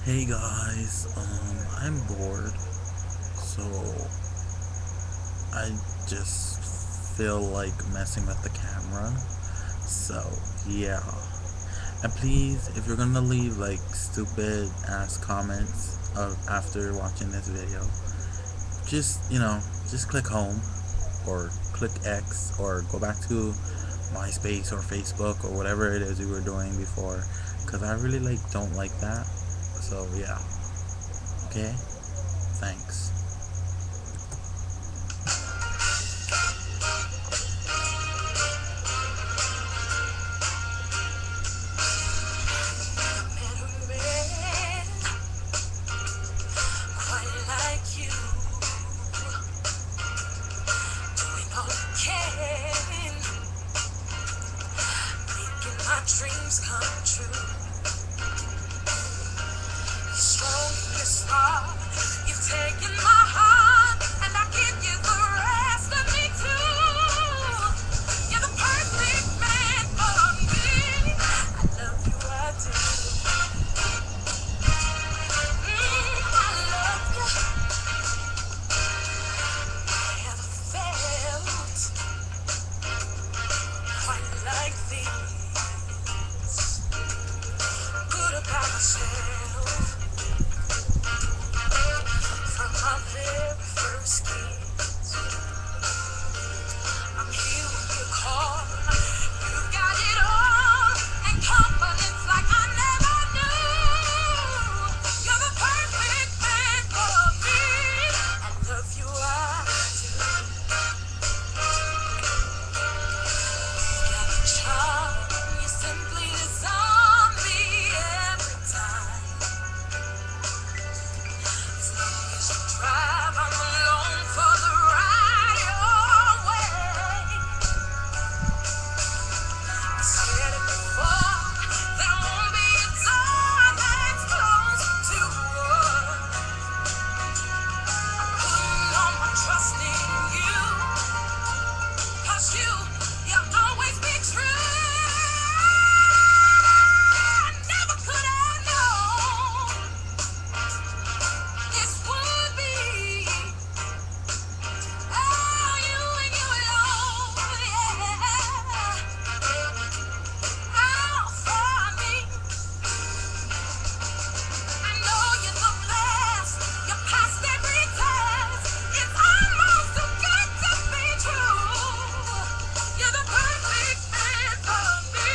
Hey guys, I'm bored, so I just feel like messing with the camera. So yeah, and please, if you're gonna leave like stupid ass comments of after watching this video, just click home or click X or go back to MySpace or Facebook or whatever it is you were doing before, cause I really don't like that. So yeah, okay. Thanks. Dreams come true. Strongest heart, you've taken my heart, and I give you the rest of me too. You're the perfect man for me. I love you, I do. I love you. I have felt quite like this. Good about myself from my very first kiss. I'm here when you call. You got it all and confidence like I never knew. You're the perfect man for me. I love you, I do. You got the charm. You simply disarm me every time. As long as you drive, I'm along for the ride your way. You said it before, there won't be a door that's closed to us. Putting all my trust in you, 'cause you'll always be true. I never could have known this would be all you and you alone, yeah. All for me. I know you're the best. You passed every test. It's almost too good to be true. You're the perfect man for me.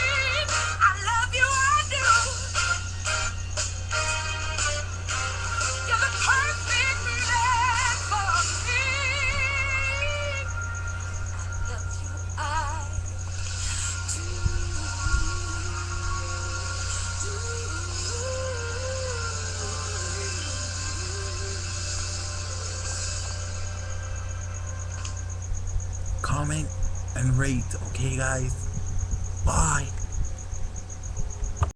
I love you, I do. You're the perfect man for me. I love you, I Comment and rate, okay guys? Bye.